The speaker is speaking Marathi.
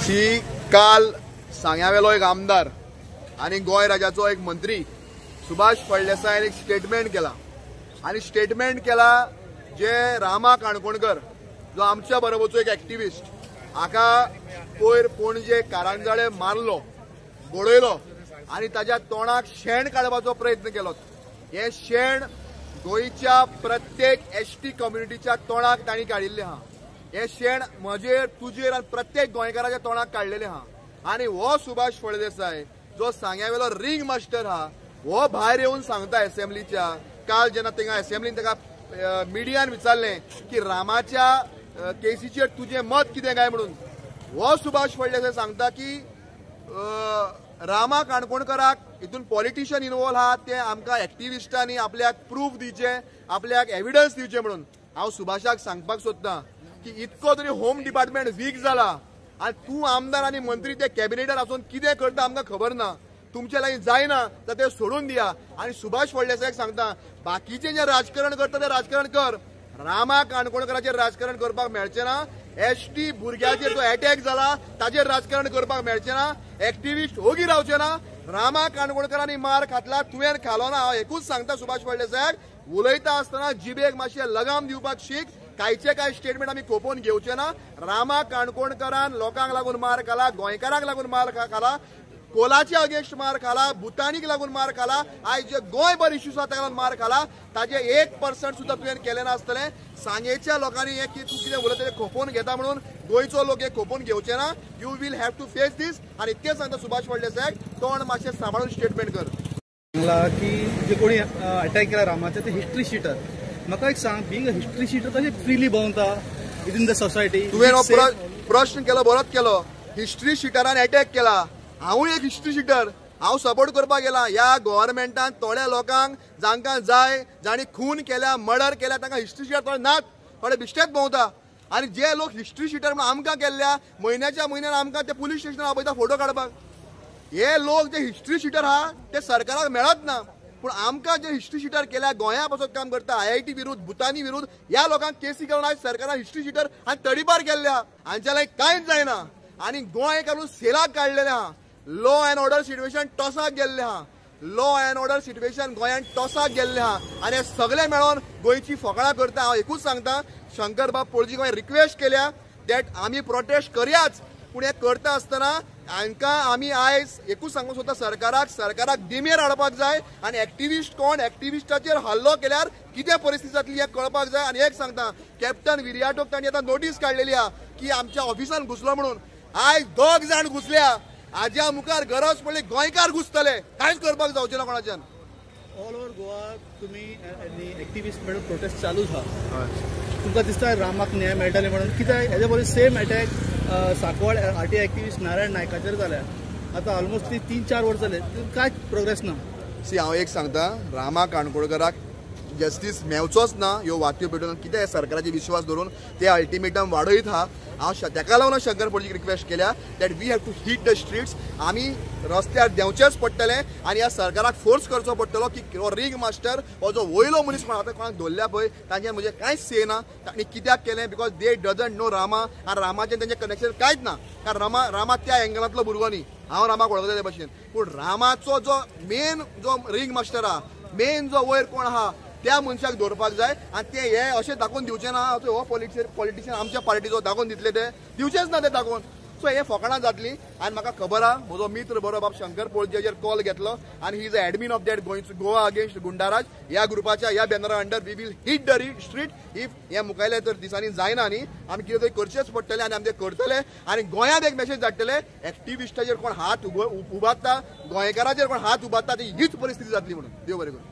की काल सांग्यावेलो एक आमदार आणि गोय राज्याचो एक मंत्री सुभाष फळदेसायन एक स्टेटमेंट केला आणि स्टेटमेंट केला जे रामा काणकोणकर जो आमच्या बरोबरचो एक एक्टिविस्ट हाका पयर पणजे कारंजाळे मारलो बडयलो आणि ताच्या तोंडाक शेण काडपाचो प्रयत्न केलो। हे शेण गोयच्या प्रत्येक एसटी कम्युनिटीच्या तोंडाक तांणी काडिल्ले आहा। हे शेण म्हजेर तुजेर आणि प्रत्येक गोंयकाराच्या तोंडाक काडलेले आहा। आणि हो सुभाष फळदेसाय जो सांग्यावेलो रिंग मास्टर हा हो भायर येऊन सांगता असेंब्लीच्या काल जेन्ना थिंगा असेंब्लीन ताका मिडियान विचारले की रामाच्या केसीचेर तुझे मत कितें काय म्हणून हो सुभाष फळदेसाय सांगता की रामा काणकोणकराक हितून पॉलिटिशियन इन्वॉल्व आहा ते आमकां एक्टिविस्टांनी आपल्याक प्रूफ दिवचे आपल्याक एविडन्स दिवचे म्हणून। हांव सुभाषाक सांगपाक सोदतां की इतको तरी होम डिपार्टमेंट वीक जाला आणि तू आमदार आणि मंत्री ते कॅबिनेटार आसून कितें करता आमकां खबर ना। तुमचे लागीं जायना तर ते सोडून दिया। आणि सुभाष फळदेसायक सांगता बाकीचे जे राजकारण करता ते राजकारण कर, रामा काणकोणकराचेर राजकारण करपाक मेळचें ना। एसटी भुरग्याचेर जो अटॅक जाला ताचेर राजकारण करपाक मेळचें ना। एक्टिविस्ट ओगी रावचे ना। रामा काणकोणकरांनी मार खातला तुवें खालो ना। हांव एकूच सांगता सुभाष फळदेसायक उलयता आसतना जिबेक मातशें लगाम दिवपाक शीक। कांयचे काय स्टेटमेंट आमी खोपोवन घेवचे ना। रामा काणकोणकरान लोकांक लागून मार खाला, गोंयकारांक लागून मार खाला, कोलाच्या अगेन्स्ट मार खाला, भुतानीक लागून मार खाला, आयज जे गोंयभर इश्यूज आसा ताका लागून मार खाला। ताजे 1% सुद्धा तुवें केलें नासतलें। सांगेच्या लोकांनी हे की तूं कितें उलयता तें खोपोवन घेता म्हणून गोंयचो लोक हे खोपोवन घेवचे ना। You will have to face this. आणि इतकें सांगता सुभाष फळदेसायक तोंड मातशें सांबाळून स्टेटमेंट कर। की जे कोणी अटॅक केला रामाचे ते हिस्ट्री शीटर। म्हाका एक सांग, बीइंग अ हिस्ट्री शीटर कशें फ्रीली भोंवता विदिन द सोसायटी? तुवें प्रश्न केलो बरोच केलो। हिस्ट्री शीटरान अटॅक केला। हांवूय एक हिस्ट्री शीटर, हांव सपोर्ट करपाक गेला। ह्या गव्हर्नमेंटान थोड्या लोकांक जांकां जाय जाणी खून केल्या मर्डर केल्या तांकां हिस्ट्री शीटर थोडे नात, थोडे बिश्टेच भोंवता। आणि जे लोक हिस्ट्री शीटर म्हणून आमकां केल्ल्या म्हयन्याच्या म्हयन्यान आमकां ते पुलीस स्टेशनार आपयता फोटो काडपाक। हे लोक जे हिस्ट्री शीटर आहा ते सरकाराक मेळत ना, पण आमकां जे हिस्ट्री शीटर केल्या गोंया पासून काम करता IIT विरुद्ध भुतानी विरुद्ध ह्या लोकांक केसी करून आज सरकारान हिस्ट्री शीटर आणि तडीपार केल्ल्या हांच्या लायक कांयच जायना। आणि गोंय काडून सेलाक काडलेले आहा। लॉ अँड ऑर्डर सिच्युएशन टॉसाक गेल्ले आहा। लॉ अँड ऑर्डर सिच्युएशन गोंयान टॉसाक गेल्ले आहा। आणि हे सगळे मेळोन गोंयची फकाणां करता। हांव एकूच सांगता शंकरबाब पळजी गोंय रिक्वेस्ट केल्या दॅट आमी प्रोटेस्ट करयाच, पूण हे करता आसतना हांकां आमी आयज एकूच सांगूंक सोदता सरकाराक दिमेर हाडपाक जाय। आणि एक्टिविस्ट कोण एक्टिविस्टाचेर हल्लो केल्यार कितें परिस्थिती जातली हे कळपाक जाय। आणि एक सांगता कॅप्टन विरियाटोक तांणी आतां नोटीस काडलेली आहा की आमच्या ऑफिसान घुसलो म्हणून। आयज 2 जाण घुसल्या, हाज्या मुखार गरज पडली गोंयकार घुसतले, कांयच करपाक जावचें ना कोणाच्यान। ऑल ओव्हर गोवा तुम्ही एक्टिविस्ट मेळून प्रोटेस्ट चालूच आहा। तुमकां दिसता रामाक न्याय मेळटले म्हणून? कित्याक हेज्या पयलीं same attack Sancoale RTI activist Narayan नायकाचेर जाल्या। आतां ऑलमोस्ट 3-4 वर्स जाले, कांयच प्रोग्रेस ना। हांव एक सांगता रामा काणकोणकराक जस्टीस मेवचोच ना ह्यो वाट्यो पेटोवन कितें सरकाराचे विश्वास धरून ते अल्टिमेटम वाडयत आहा। हांव ताका लागून शंकर पळजीक रिक्वेस्ट केल्या that we have to hit the streets. आमी रस्त्यार देंवचेच पडटले आणि ह्या सरकाराक फोर्स करचो पडटलो की हो रिंग मास्टर हो जो वयलो मनीस कोण आतां कोणाक धरल्या पळय तांचें म्हणजे कांयच से ना। तांणी कित्याक केलें because they doesn't know Rama आनी रामाचें तेंचें कनेक्शन कांयच ना। कारण रामा त्या एंगलांतलो भुरगो न्ही, हांव रामाक वळखता ते भशेन। पूण रामाचो जो मेन जो रिंग मास्टर आहा, मेन जो वयर कोण आहा त्या मनशाक दवरपाक जाय। आणि ते हे अशें दाखोवन दिवचे ना हो पॉलिटिशियन आमच्या पार्टीचो दाखोवन दितले ते दिवचेच ना ते दाखोवन। सो हे फकाणां जातली। आणि म्हाका खबर आहा म्हजो मित्र बरो बाब शंकर पळजीचेर कॉल घेतलो आणि he is a admin of that Goa against गुंडाराज ह्या ग्रुपाच्या ह्या बॅनरा under we will hit the street. If हे मुखायले तर दिसांनी जायना न्ही आमी कितें तरी करचेच पडटलें आणि आमी ते करतले। आणि गोंयांत एक मेसेज धाडटले एक्टिविस्टाचेर कोण हात उबारता गोंयकाराचेर कोण हात उबारता ती हीच परिस्थिती जातली म्हणून। देव बरें करूं।